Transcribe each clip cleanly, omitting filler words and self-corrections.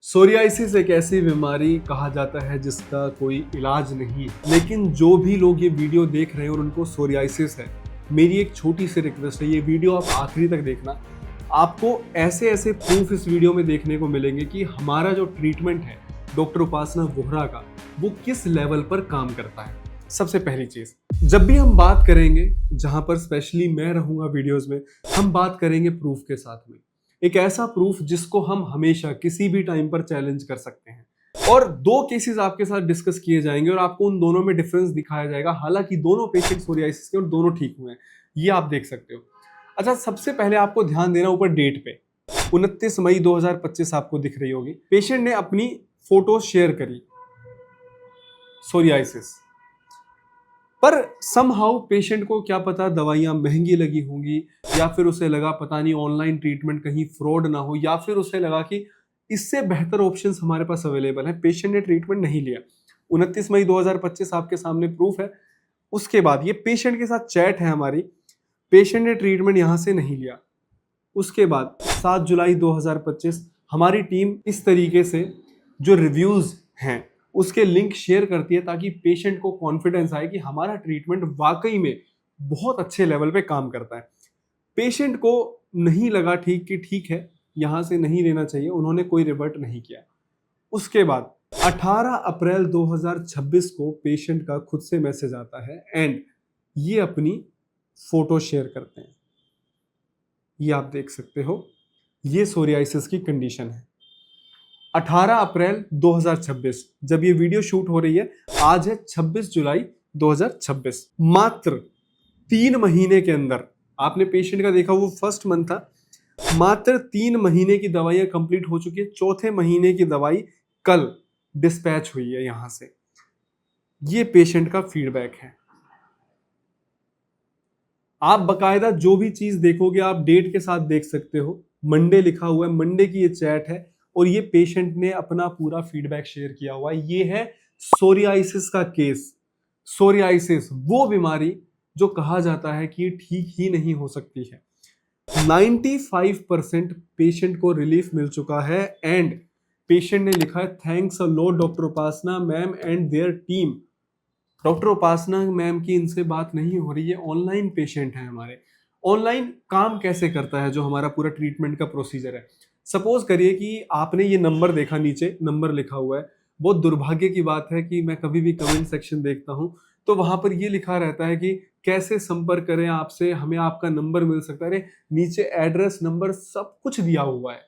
Psoriasis एक ऐसी बीमारी कहा जाता है जिसका कोई इलाज नहीं है, लेकिन जो भी लोग ये वीडियो देख रहे हैं और उनको सोरियासिस है, मेरी एक छोटी सी रिक्वेस्ट है, ये वीडियो आप आखिरी तक देखना। आपको ऐसे ऐसे प्रूफ इस वीडियो में देखने को मिलेंगे कि हमारा जो ट्रीटमेंट है डॉक्टर उपासना वोहरा का, वो किस लेवल पर काम करता है। सबसे पहली चीज, जब भी हम बात करेंगे, जहां पर स्पेशली मैं रहूंगा वीडियोस में, हम बात करेंगे प्रूफ के साथ में। एक ऐसा प्रूफ जिसको हम हमेशा किसी भी टाइम पर चैलेंज कर सकते हैं। और दो केसेस आपके साथ डिस्कस किए जाएंगे और आपको उन दोनों में डिफरेंस दिखाया जाएगा। हालांकि दोनों पेशेंट सोरियासिस के और दोनों ठीक हुए हैं, ये आप देख सकते हो। अच्छा, सबसे पहले आपको ध्यान देना ऊपर डेट पे, 29 मई 2025 आपको दिख रही होगी। पेशेंट ने अपनी फोटो शेयर करी सोरियासिस पर, समहाउ पेशेंट को क्या पता दवाइयां महंगी लगी होंगी, या फिर उसे लगा पता नहीं ऑनलाइन ट्रीटमेंट कहीं फ्रॉड ना हो, या फिर उसे लगा कि इससे बेहतर ऑप्शंस हमारे पास अवेलेबल है। पेशेंट ने ट्रीटमेंट नहीं लिया। 29 मई 2025 आपके सामने प्रूफ है। उसके बाद ये पेशेंट के साथ चैट है हमारी, पेशेंट ने ट्रीटमेंट यहां से नहीं लिया। उसके बाद 7 जुलाई 2025 हमारी टीम इस तरीके से जो रिव्यूज हैं उसके लिंक शेयर करती है, ताकि पेशेंट को कॉन्फिडेंस आए कि हमारा ट्रीटमेंट वाकई में बहुत अच्छे लेवल पे काम करता है। पेशेंट को नहीं लगा ठीक कि ठीक है, यहां से नहीं लेना चाहिए, उन्होंने कोई रिवर्ट नहीं किया। उसके बाद 18 अप्रैल 2026 को पेशेंट का खुद से मैसेज आता है एंड ये अपनी फोटो शेयर करते हैं। ये आप देख सकते हो, ये सोरियासिस की कंडीशन है। 18 अप्रैल 2026, जब ये वीडियो शूट हो रही है, आज है 26 जुलाई 2026। मात्र 3 महीने के अंदर, आपने पेशेंट का देखा वो फर्स्ट मंथ था, मात्र 3 महीने की दवाइयां कंप्लीट हो चुकी है। चौथे महीने की दवाई कल डिस्पैच हुई है यहां से। ये पेशेंट का फीडबैक है। आप बकायदा जो भी चीज देखोगे आप डेट के साथ देख सकते हो। मंडे लिखा हुआ है, मंडे की ये चैट है और ये पेशेंट ने अपना पूरा फीडबैक शेयर किया हुआ है। ये है सोरियासिस का केस। सोरियासिस वो बीमारी जो कहा जाता है कि ठीक ही नहीं हो सकती है। 95% पेशेंट को रिलीफ मिल चुका है एंड पेशेंट ने लिखा है, thanks a lot doctor Upasana ma'am and their team. Doctor Upasana ma'am की इनसे बात नहीं हो रही है, ऑनलाइन पेशेंट है हमारे। ऑनलाइन काम कैसे करता है जो हमारा पूरा ट्रीटमेंट का प्रोसीजर है। सपोज करिए कि आपने ये नंबर देखा, नीचे नंबर लिखा हुआ है। बहुत दुर्भाग्य की बात है कि मैं कभी भी कमेंट सेक्शन देखता हूं तो वहां पर ये लिखा रहता है कि कैसे संपर्क करें आपसे, हमें आपका नंबर मिल सकता है। अरे नीचे एड्रेस, नंबर सब कुछ दिया हुआ है।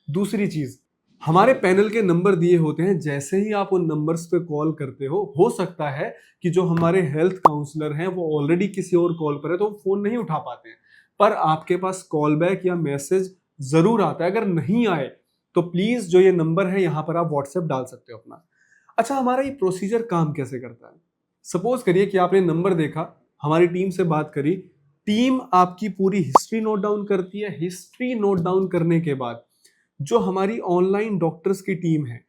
दूसरी चीज, हमारे पैनल के नंबर दिए होते हैं, जैसे ही आप उन नंबर्स पे कॉल करते हो सकता है कि जो हमारे हेल्थ काउंसलर हैं वो ऑलरेडी किसी और कॉल पर है तो फोन नहीं उठा पाते हैं, पर आपके पास कॉल बैक या मैसेज जरूर आता है। अगर नहीं आए तो प्लीज जो ये नंबर है यहाँ पर आप व्हाट्सएप डाल सकते हो अपना। अच्छा, हमारा ये प्रोसीजर काम कैसे करता है। सपोज करिए कि आपने नंबर देखा, हमारी टीम से बात करी, टीम आपकी पूरी हिस्ट्री नोट डाउन करती है। हिस्ट्री नोट डाउन करने के बाद जो हमारी ऑनलाइन डॉक्टर्स की टीम है,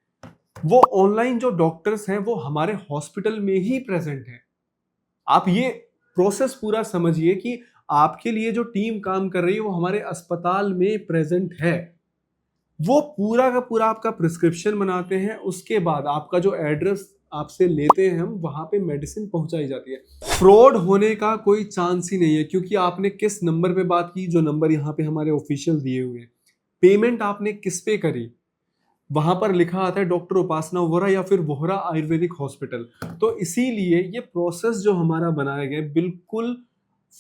वो ऑनलाइन जो डॉक्टर्स हैं वो हमारे हॉस्पिटल में ही प्रेजेंट है। आप ये प्रोसेस पूरा समझिए कि आपके लिए जो टीम काम कर रही है वो हमारे अस्पताल में प्रेजेंट है। वो पूरा का पूरा आपका प्रिस्क्रिप्शन बनाते हैं, उसके बाद आपका जो एड्रेस आपसे लेते हैं हम, वहां पे मेडिसिन पहुंचाई जाती है। फ्रॉड होने का कोई चांस ही नहीं है, क्योंकि आपने किस नंबर पे बात की, जो नंबर यहाँ पे हमारे ऑफिशियल दिए हुए हैं। पेमेंट आपने किस पे करी, वहां पर लिखा आता है डॉक्टर उपासना वोहरा या फिर वोहरा आयुर्वेदिक हॉस्पिटल। तो इसीलिए ये प्रोसेस जो हमारा बनाया गया, बिल्कुल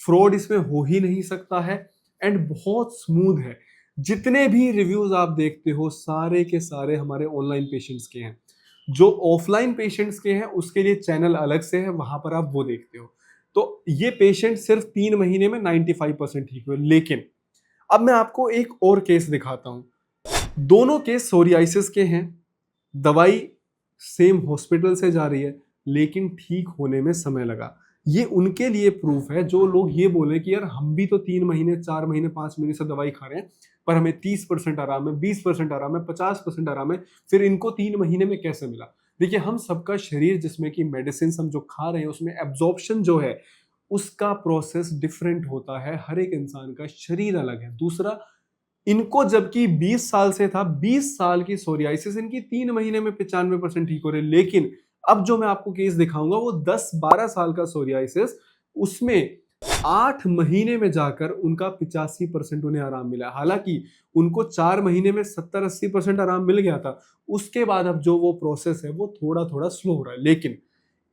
फ्रॉड इसमें हो ही नहीं सकता है एंड बहुत स्मूथ है। जितने भी रिव्यूज आप देखते हो सारे के सारे हमारे ऑनलाइन पेशेंट्स के हैं। जो ऑफलाइन पेशेंट्स के हैं उसके लिए चैनल अलग से है, वहां पर आप वो देखते हो। तो ये पेशेंट सिर्फ 3 महीने में 95% ठीक हुए। लेकिन अब मैं आपको एक और केस दिखाता हूं। दोनों केस सोरियासिस के हैं, दवाई सेम हॉस्पिटल से जा रही है, लेकिन ठीक होने में समय लगा। ये उनके लिए प्रूफ है जो लोग ये बोले कि यार हम भी तो 3 महीने, 4 महीने, 5 महीने से दवाई खा रहे हैं, पर हमें 30% आराम है, 20% आराम है, 50% आराम है, फिर इनको 3 महीने में कैसे मिला। देखिए, हम सबका शरीर जिसमें कि मेडिसिन हम जो खा रहे हैं उसमें एब्जॉर्प्शन जो है उसका प्रोसेस डिफरेंट होता है। हर एक इंसान का शरीर अलग है। दूसरा, इनको जबकि 20 साल से था, 20 साल की सोरियासिस इनकी 3 महीने में 95% ठीक हो रही है। लेकिन अब जो मैं आपको केस दिखाऊंगा वो 10-12 साल का सोरियासिस, उसमें 8 महीने में जाकर उनका 85% उन्हें आराम मिला। हालांकि उनको 4 महीने में 70-80% आराम मिल गया था, उसके बाद अब जो वो प्रोसेस है वो थोड़ा थोड़ा स्लो हो रहा है। लेकिन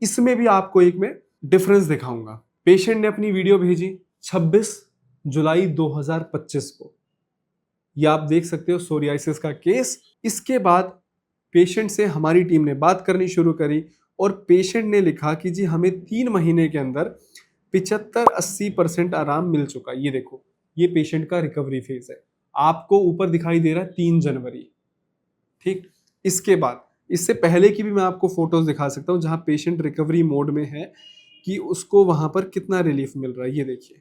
इसमें भी आपको एक मैं डिफरेंस दिखाऊंगा। पेशेंट ने अपनी वीडियो भेजी 26 जुलाई 2025 को, ये आप देख सकते हो सोरियासिस का केस। इसके बाद पेशेंट से हमारी टीम ने बात करनी शुरू करी और पेशेंट ने लिखा कि जी हमें 3 महीने के अंदर 75-80% आराम मिल चुका। ये देखो, ये पेशेंट का रिकवरी फेज है, आपको ऊपर दिखाई दे रहा है 3 जनवरी, ठीक। इसके बाद इससे पहले की भी मैं आपको फोटोज दिखा सकता हूं जहां पेशेंट रिकवरी मोड में है कि उसको वहां पर कितना रिलीफ मिल रहा है। ये देखिए,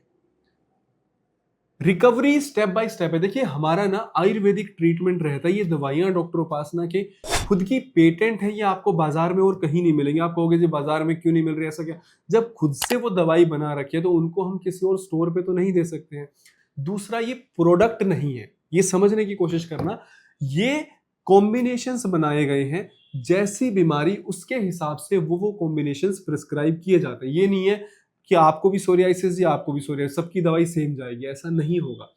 रिकवरी स्टेप बाय स्टेप है। देखिए हमारा ना आयुर्वेदिक ट्रीटमेंट रहता है, ये दवाइयां डॉक्टर उपासना के खुद की पेटेंट है, ये आपको बाजार में और कहीं नहीं मिलेंगे। आप कहोगे जी बाजार में क्यों नहीं मिल रही, ऐसा क्या? जब खुद से वो दवाई बना रखी है तो उनको हम किसी और स्टोर पे तो नहीं दे सकते हैं। दूसरा, ये प्रोडक्ट नहीं है, ये समझने की कोशिश करना, ये कॉम्बिनेशंस बनाए गए हैं, जैसी बीमारी उसके हिसाब से वो कॉम्बिनेशंस प्रिस्क्राइब किए जाते हैं। ये नहीं है कि आपको भी सोरियासिस या आपको भी सोरियासिस, सबकी दवाई सेम जाएगी, ऐसा नहीं होगा।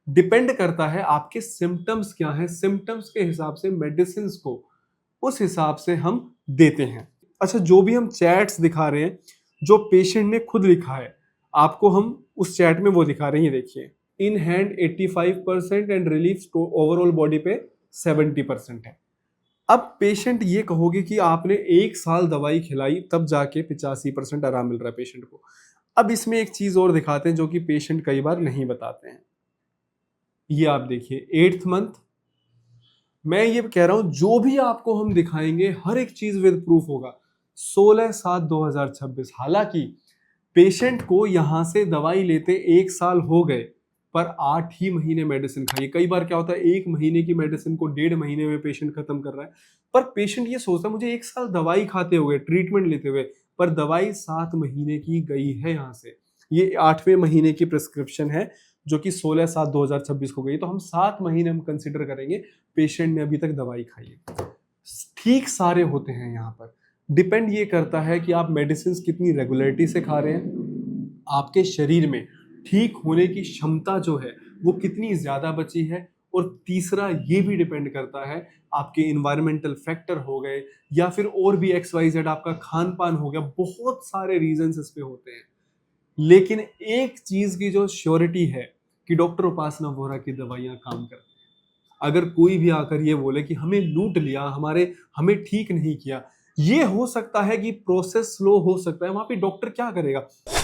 डिपेंड करता है आपके सिम्टम्स क्या है, सिम्टम्स के हिसाब से मेडिसिन को उस हिसाब से हम देते हैं। अच्छा, जो भी हम चैट्स दिखा रहे हैं, जो पेशेंट ने खुद लिखा है, आपको हम उस चैट में वो दिखा रहे हैं। ये देखिए, in hand 85% and relief overall body पे 70% है। अब पेशेंट ये कहोगे कि आपने 1 साल दवाई खिलाई तब जाके 85% आराम मिल रहा है पेशेंट को। अब इसमें एक चीज और दिखाते हैं जो कि पेशेंट कई बार नहीं बताते हैं। ये आप देखिए, 8th मंथ, मैं ये कह रहा हूं जो भी आपको हम दिखाएंगे हर एक चीज विद प्रूफ होगा। 16/7/2026, हालांकि पेशेंट को यहां से दवाई लेते 1 साल हो गए, पर 8 ही महीने मेडिसिन खाई। कई बार क्या होता है, 1 महीने की मेडिसिन को 1.5 महीने में पेशेंट खत्म कर रहा है, पर पेशेंट ये सोचता है मुझे 1 साल दवाई खाते हुए, ट्रीटमेंट लेते हुए, पर दवाई 7 महीने की गई है यहाँ से। ये 8वें महीने की प्रिस्क्रिप्शन है जो कि 16/7/2026 को गई, तो हम 7 महीने हम कंसिडर करेंगे पेशेंट ने अभी तक दवाई खाई है। ठीक सारे होते हैं यहाँ पर। डिपेंड ये करता है कि आप मेडिसिन कितनी रेगुलरिटी से खा रहे हैं, आपके शरीर में ठीक होने की क्षमता जो है वो कितनी ज्यादा बची है, और तीसरा ये भी डिपेंड करता है आपके इन्वायरमेंटल फैक्टर हो गए या फिर और भी XYZ आपका खान पान हो गया। बहुत सारे रीजंस इस पे होते हैं, लेकिन एक चीज की जो श्योरिटी है कि डॉक्टर उपासना वोहरा की दवाइयां काम करती हैं। अगर कोई भी आकर ये बोले कि हमें लूट लिया, हमें ठीक नहीं किया, ये हो सकता है कि प्रोसेस स्लो हो सकता है, वहां पे डॉक्टर क्या करेगा?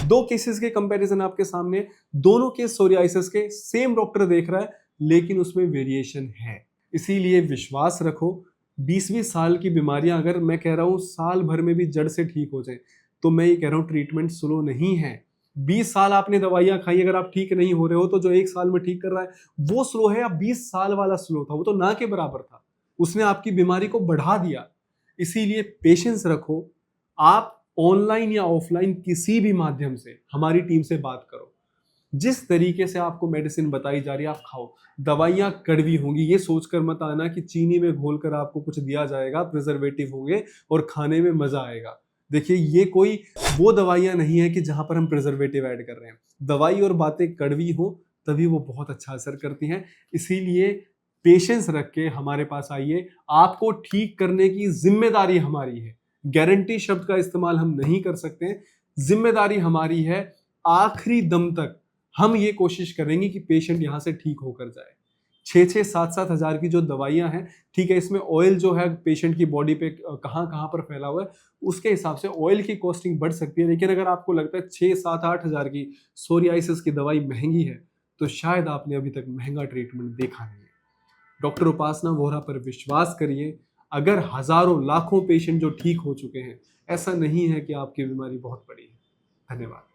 2 केसेस के कंपैरिजन आपके सामने, दोनों केस सोरियासिस के, सेम डॉक्टर देख रहा है, लेकिन उसमें वेरिएशन है। इसीलिए विश्वास रखो। 20-20 साल की बीमारियां अगर मैं कह रहा हूं साल भर में भी जड़ से ठीक हो जाए, तो मैं ये कह रहा हूं ट्रीटमेंट स्लो नहीं है। 20 साल आपने दवाइयां खाई, अगर आप ठीक नहीं हो रहे हो तो जो 1 साल में ठीक कर रहा है वो स्लो है, या 20 साल वाला स्लो था, वो तो ना के बराबर था, उसने आपकी बीमारी को बढ़ा दिया। इसीलिए पेशेंस रखो। आप ऑनलाइन या ऑफलाइन किसी भी माध्यम से हमारी टीम से बात करो, जिस तरीके से आपको मेडिसिन बताई जा रही है आप खाओ। दवाइयां कड़वी होंगी, ये सोचकर मत आना कि चीनी में घोलकर आपको कुछ दिया जाएगा, प्रिजर्वेटिव होंगे और खाने में मजा आएगा। देखिए, ये कोई वो दवाइयां नहीं है कि जहां पर हम प्रिजर्वेटिव ऐड कर रहे हैं। दवाई और बातें कड़वी हो तभी वो बहुत अच्छा असर करती हैं। इसीलिए पेशेंस रख के हमारे पास आइए, आपको ठीक करने की जिम्मेदारी हमारी है। गारंटी शब्द का इस्तेमाल हम नहीं कर सकते, जिम्मेदारी हमारी है। आखिरी दम तक हम ये कोशिश करेंगे कि पेशेंट यहां से ठीक होकर जाए। 6-6, 7-7 हजार की जो दवाइयां हैं, ठीक है, इसमें ऑयल जो है पेशेंट की बॉडी पे कहां कहां पर फैला हुआ है, उसके हिसाब से ऑयल की कॉस्टिंग बढ़ सकती है। लेकिन अगर आपको लगता है 6-7-8 हजार की सोरियासिस की दवाई महंगी है, तो शायद आपने अभी तक महंगा ट्रीटमेंट देखा नहीं है। डॉक्टर उपासना वोहरा पर विश्वास करिए। अगर हजारों लाखों पेशेंट जो ठीक हो चुके हैं, ऐसा नहीं है कि आपकी बीमारी बहुत बड़ी है। धन्यवाद।